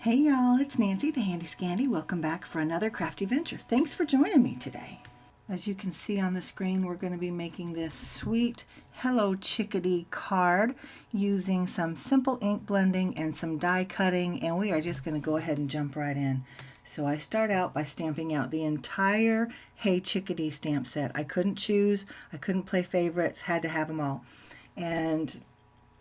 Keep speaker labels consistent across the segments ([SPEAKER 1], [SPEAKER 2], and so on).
[SPEAKER 1] Hey y'all, it's Nancy the Handy Scandy. Welcome back for another crafty venture. Thanks for joining me today. As you can see on the screen, we're going to be making this sweet Hello Chickadee card using some simple ink blending and some die cutting, and we are just going to go ahead and jump right in. So I start out by stamping out the entire Hey Chickadee stamp set. I couldn't choose, I couldn't play favorites, had to have them all. And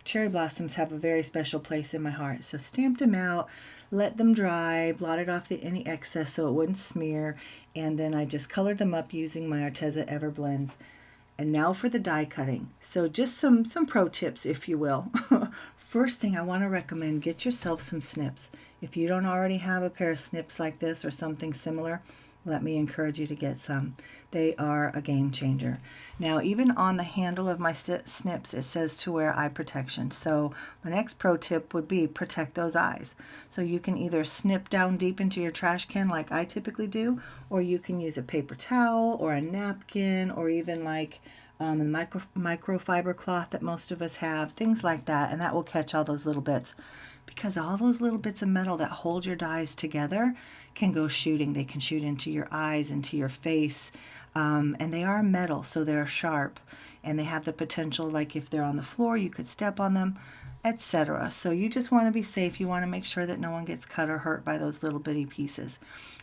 [SPEAKER 1] cherry blossoms have a very special place in my heart. So stamped them out, let them dry, blotted off any excess so it wouldn't smear, and then I just colored them up using my Arteza Everblends. And now for the die cutting. So just some pro tips, if you will. First thing I want to recommend, get yourself some snips. If you don't already have a pair of snips like this or something similar, let me encourage you to get some. They are a game changer. Now, even on the handle of my snips, it says to wear eye protection. So my next pro tip would be protect those eyes. So you can either snip down deep into your trash can like I typically do, or you can use a paper towel or a napkin, or even like a microfiber cloth that most of us have, things like that, and that will catch all those little bits. Because all those little bits of metal that hold your dies together can go shooting. They can shoot into your eyes, into your face, and they are metal, so they're sharp, and they have the potential, like if they're on the floor, you could step on them, etc. So you just want to be safe. You want to make sure that no one gets cut or hurt by those little bitty pieces.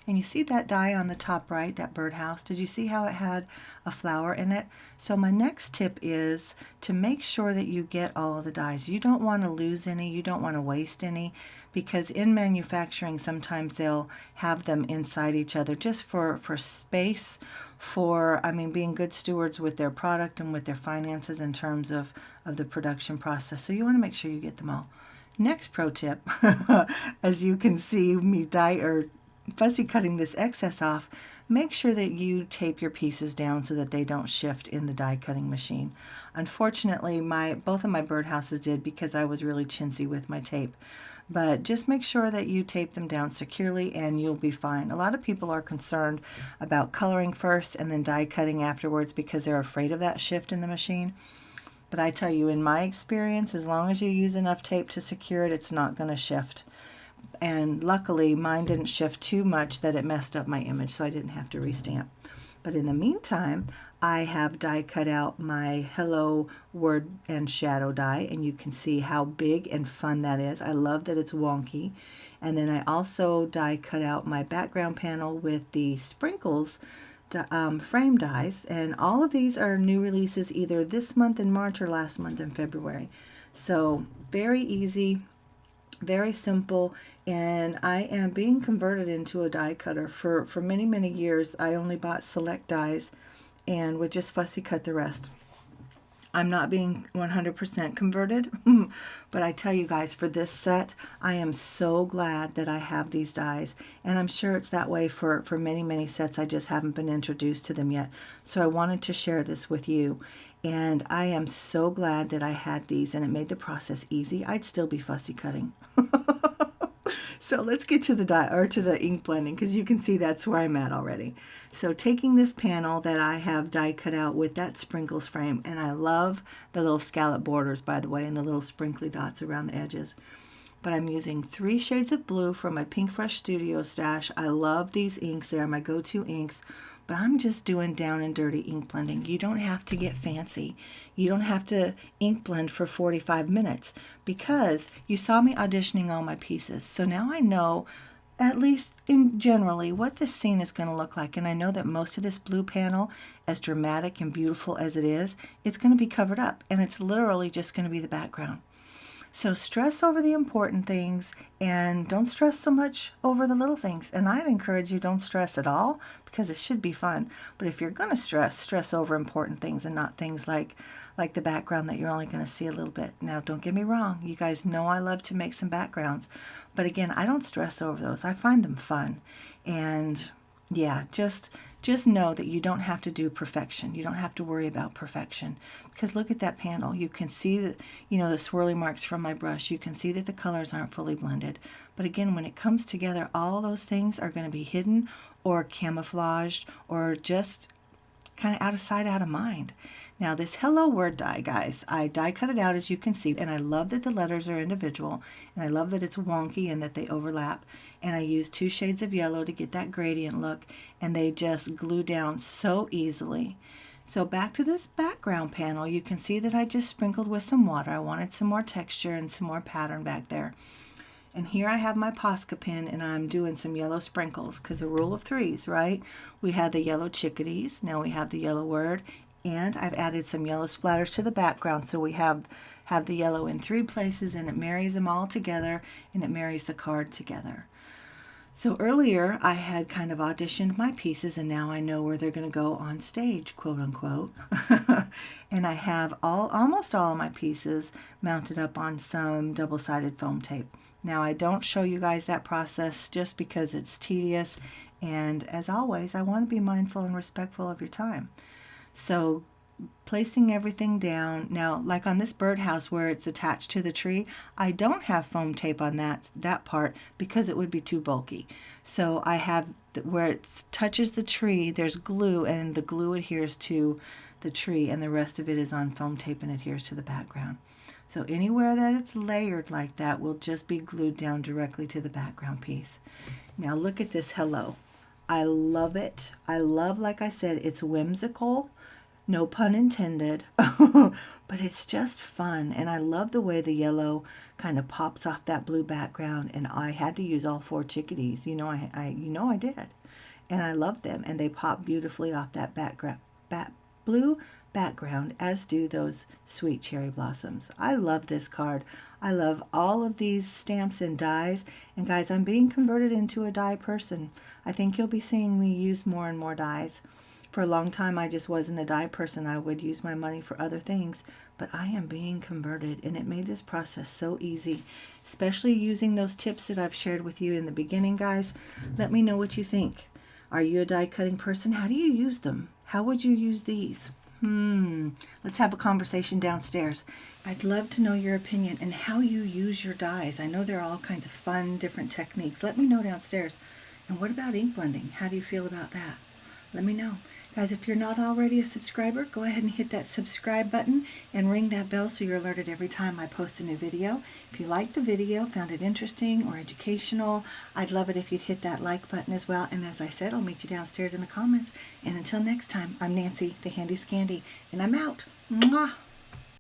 [SPEAKER 1] And you see that die on the top right, that birdhouse? Did you see how it had a flower in it? So my next tip is to make sure that you get all of the dies. You don't want to lose any, you don't want to waste any, because in manufacturing sometimes they'll have them inside each other just for space, being good stewards with their product and with their finances in terms of the production process. So you want to make sure you get them all. Next pro tip, as you can see me fussy cutting this excess off, make sure that you tape your pieces down so that they don't shift in the die cutting machine. Unfortunately, both of my birdhouses did because I was really chintzy with my tape. But just make sure that you tape them down securely and you'll be fine. A lot of people are concerned about coloring first and then die cutting afterwards because they're afraid of that shift in the machine. But I tell you, in my experience, as long as you use enough tape to secure it, it's not going to shift. And luckily, mine didn't shift too much that it messed up my image, so I didn't have to restamp. But in the meantime, I have die cut out my Hello word and shadow die, and you can see how big and fun that is. I love that it's wonky. And then I also die cut out my background panel with the sprinkles frame dies, and all of these are new releases either this month in March or last month in February. So very easy, very simple, and I am being converted into a die cutter. For many years I only bought select dies and would just fussy cut the rest. I'm not being 100% converted, but I tell you guys, for this set, I am so glad that I have these dies, and I'm sure it's that way for many sets. I just haven't been introduced to them yet, so I wanted to share this with you, and I am so glad that I had these, and it made the process easy. I'd still be fussy cutting. So let's get to the ink blending, because you can see that's where I'm at already. So taking this panel that I have die cut out with that sprinkles frame, and I love the little scallop borders, by the way, and the little sprinkly dots around the edges. But I'm using 3 shades of blue from my Pink Fresh Studio stash. I love these inks. They're my go-to inks. But I'm just doing down and dirty ink blending. You don't have to get fancy. You don't have to ink blend for 45 minutes because you saw me auditioning all my pieces. So now I know, at least in generally, what this scene is going to look like. And I know that most of this blue panel, as dramatic and beautiful as it is, it's going to be covered up. And it's literally just going to be the background. So stress over the important things and don't stress so much over the little things. And I'd encourage you, don't stress at all, because it should be fun. But if you're going to stress over important things and not things like the background that you're only going to see a little bit. Now, don't get me wrong. You guys know I love to make some backgrounds. But again, I don't stress over those. I find them fun. And yeah, just know that you don't have to do perfection. You don't have to worry about perfection, because look at that panel. You can see that, the swirly marks from my brush. You can see that the colors aren't fully blended. But again, when it comes together, all those things are going to be hidden or camouflaged or just kind of out of sight, out of mind. Now this hello word die, guys, I die cut it out as you can see, and I love that the letters are individual, and I love that it's wonky and that they overlap, and I use 2 shades of yellow to get that gradient look, and they just glue down so easily. So back to this background panel, you can see that I just sprinkled with some water. I wanted some more texture and some more pattern back there. And here I have my Posca pen, and I'm doing some yellow sprinkles because the rule of threes, right? We had the yellow chickadees, now we have the yellow word, and I've added some yellow splatters to the background, so we have the yellow in 3 places, and it marries them all together, and it marries the card together. So earlier I had kind of auditioned my pieces, and now I know where they're going to go on stage, quote unquote. And I have almost all of my pieces mounted up on some double-sided foam tape. Now I don't show you guys that process just because it's tedious, and as always I want to be mindful and respectful of your time. So placing everything down, now like on this birdhouse where it's attached to the tree, I don't have foam tape on that part because it would be too bulky. So I have where it touches the tree, there's glue, and the glue adheres to the tree, and the rest of it is on foam tape and adheres to the background. So anywhere that it's layered like that will just be glued down directly to the background piece. Now look at this hello. I love it. I love, like I said, it's whimsical. No pun intended, but it's just fun, and I love the way the yellow kind of pops off that blue background, and I had to use all 4 chickadees. I did, and I love them, and they pop beautifully off that blue background, as do those sweet cherry blossoms. I love this card. I love all of these stamps and dies, and guys, I'm being converted into a die person. I think you'll be seeing me use more and more dies. For a long time, I just wasn't a die person. I would use my money for other things, but I am being converted, and it made this process so easy, especially using those tips that I've shared with you in the beginning, guys. Let me know what you think. Are you a die cutting person? How do you use them? How would you use these? Let's have a conversation downstairs. I'd love to know your opinion and how you use your dies. I know there are all kinds of fun, different techniques. Let me know downstairs. And what about ink blending? How do you feel about that? Let me know. Guys, if you're not already a subscriber, go ahead and hit that subscribe button and ring that bell so you're alerted every time I post a new video. If you liked the video, found it interesting or educational, I'd love it if you'd hit that like button as well. And as I said, I'll meet you downstairs in the comments. And until next time, I'm Nancy, the Handy Scandy, and I'm out. Mwah!